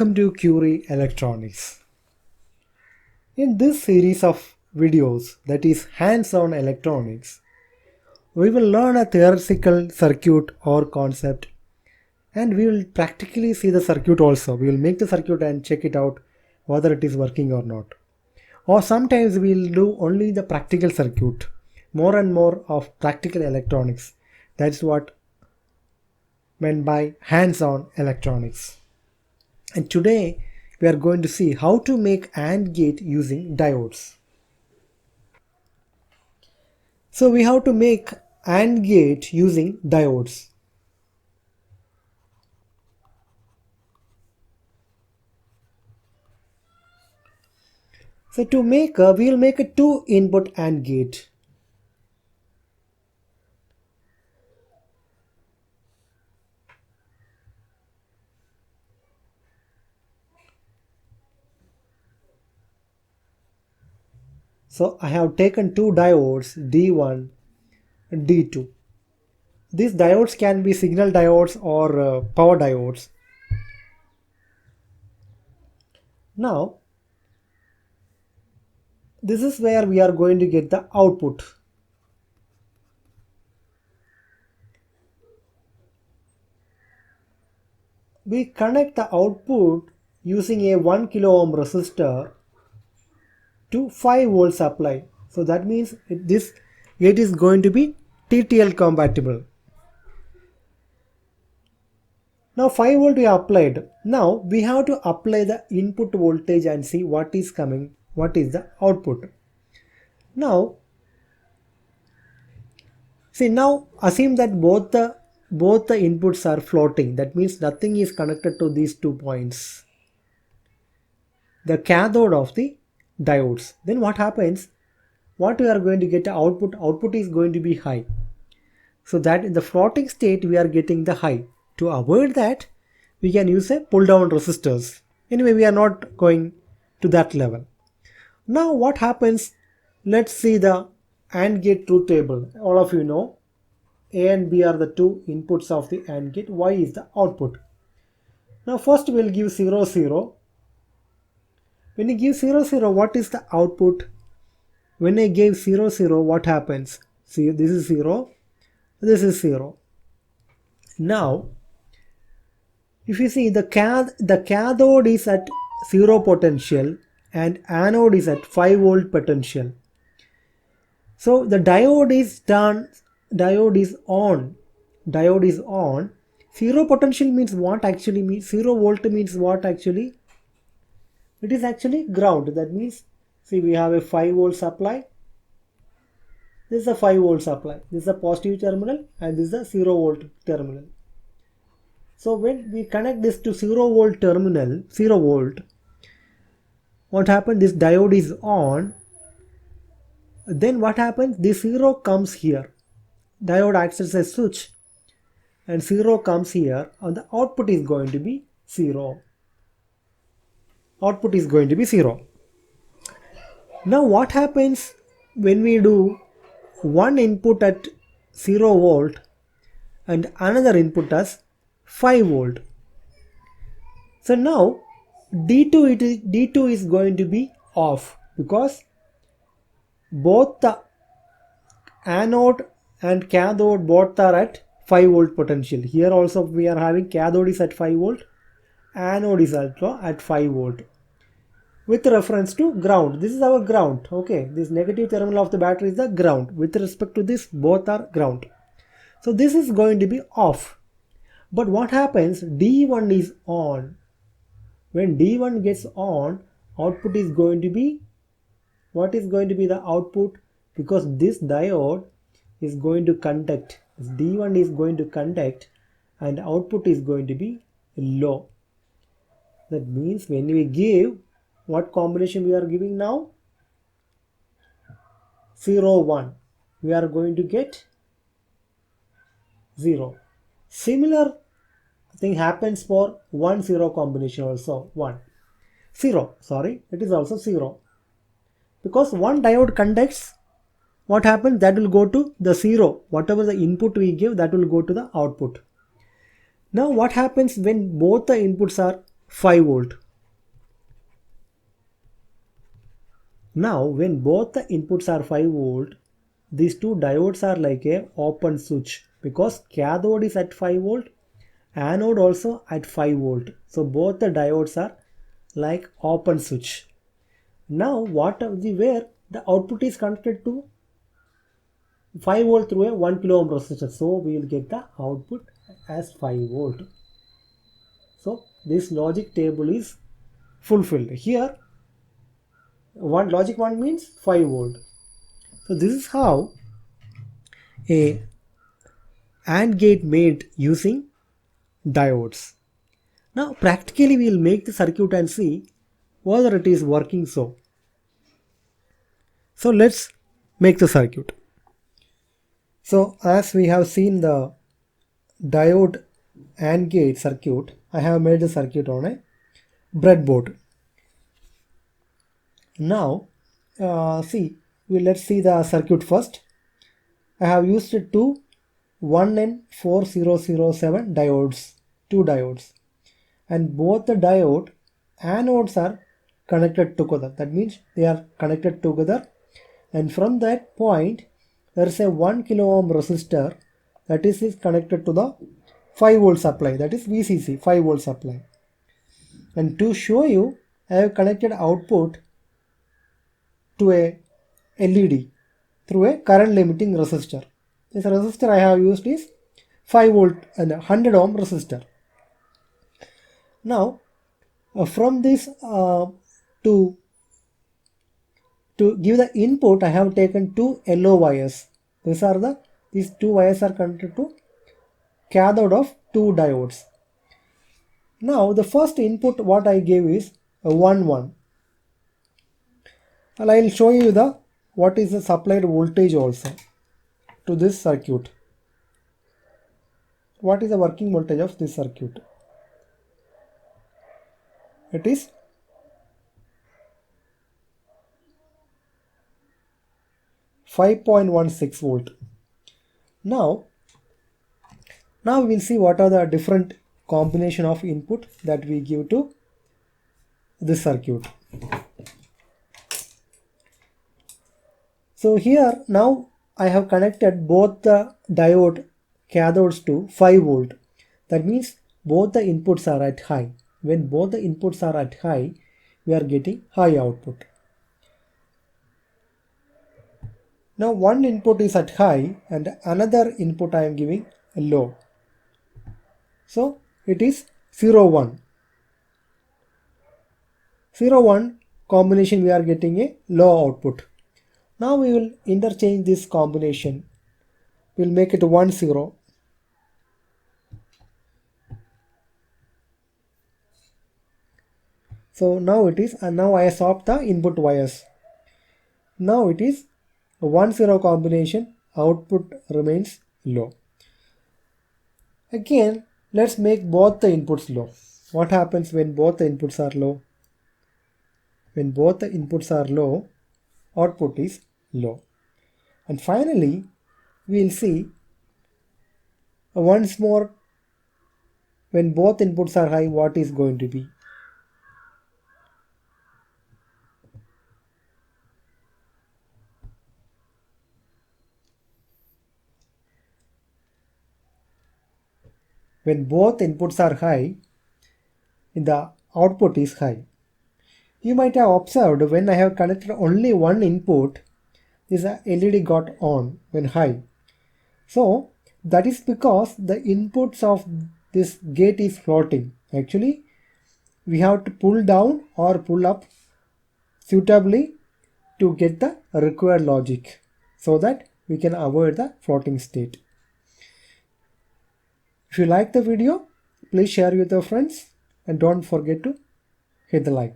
Welcome to Curie Electronics. In this series of videos, that is hands-on electronics, we will learn a theoretical circuit or concept, and we will practically see the circuit also. We will make the circuit and check it out whether it is working or not. Or sometimes we will do only the practical circuit, more and more of practical electronics. That's what meant by hands-on electronics. And today we are going to see how to make AND gate using diodes. So we have to make AND gate using diodes. So to make we will make a 2-input AND gate. So I have taken two diodes D1 and D2. These diodes can be signal diodes or power diodes. Now this is where we are going to get the output. We connect the output using a 1 kilo ohm resistor to 5 volt supply. So that means this gate is going to be TTL compatible. Now 5 volt we applied. Now we have to apply the input voltage and see what is coming, what is the output. Now see, now assume that both the inputs are floating. That means nothing is connected to these 2 points, the cathode of the diodes. Then what happens? What we are going to get output is going to be high. So that in the floating state we are getting the high. To avoid that, we can use a pull down resistors. Anyway, we are not going to that level. Now what happens? Let's see the AND gate truth table. All of you know A and B are the two inputs of the AND gate. Y is the output. Now first we will give 0 0. When you give 0 0, what is the output? When I gave 0 0, what happens? See, this is 0, this is 0. Now if you see, the cathode is at 0 potential and anode is at 5 volt potential. So the diode is on. 0 potential means what actually means? 0 volt means what actually? It is actually ground. That means, see, we have a 5 volt supply. This is a 5 volt supply. This is a positive terminal and this is a 0 volt terminal. So when we connect this to 0 volt terminal, 0 volt, what happens? This diode is on. Then what happens? This 0 comes here. Diode acts as a switch and 0 comes here and the output is going to be 0. Output is going to be 0. Now what happens when we do one input at 0 volt and another input as 5 volt? So now D2 is going to be off because both the anode and cathode both are at 5 volt potential. Here also we are having cathode is at 5 volt, anode is also at 5 volt with reference to ground. This is our ground. Okay, this negative terminal of the battery is the ground. With respect to this, both are ground. So this is going to be off. But what happens? D1 is on. When D1 gets on, output is going to be, what is going to be the output? Because this diode is going to conduct, this D1 is going to conduct and output is going to be low. That means when we give, what combination we are giving now? 0 1. We are going to get 0. Similar thing happens for 1 0 combination also. 1 0, sorry, it is also 0. Because one diode conducts, what happens? That will go to the 0. Whatever the input we give, that will go to the output. Now what happens when both the inputs are 5 volt. Now when both the inputs are 5 volt, these two diodes are like a open switch because cathode is at 5 volt, anode also at 5 volt. So both the diodes are like open switch. Now where the output is connected to 5 volt through a 1 kilo ohm resistor. So we will get the output as 5 volt. So this logic table is fulfilled. Here logic 1 means 5 volt. So this is how a AND gate made using diodes. Now practically we will make the circuit and see whether it is working so. So let's make the circuit. So as we have seen the diode AND gate circuit, I have made the circuit on a breadboard. Now let's see the circuit first. I have used two 1N4007 diodes, two diodes, and both the diode anodes are connected together. That means they are connected together, and from that point there is a 1 kilo ohm resistor that is connected to the 5 volt supply, that is VCC 5 volt supply. And to show you, I have connected output to a LED through a current limiting resistor. This resistor I have used is 5 volt and 100 ohm resistor. Now from this to give the input, I have taken two yellow wires. These two wires are connected to cathode of two diodes. Now the first input what I gave is a 1 1, and I will show you what is the supplied voltage also to this circuit. What is the working voltage of this circuit? It is 5.16 volt. Now we will see what are the different combination of input that we give to this circuit. So here now I have connected both the diode cathodes to 5 volt. That means both the inputs are at high. When both the inputs are at high, we are getting high output. Now one input is at high and another input I am giving low. So it is 0 1. 0 1 combination, we are getting a low output. Now we will interchange this combination. We will make it 1 0. So now it is, and now I swap the input wires. Now it is a 1 0 combination, output remains low. Again, let's make both the inputs low. What happens when both the inputs are low? When both the inputs are low, output is low. And finally, we will see once more when both inputs are high, what is going to be. When both inputs are high, the output is high. You might have observed when I have connected only one input, this LED got on when high. So that is because the inputs of this gate is floating. Actually, we have to pull down or pull up suitably to get the required logic so that we can avoid the floating state. If you like the video, please share with your friends and don't forget to hit the like.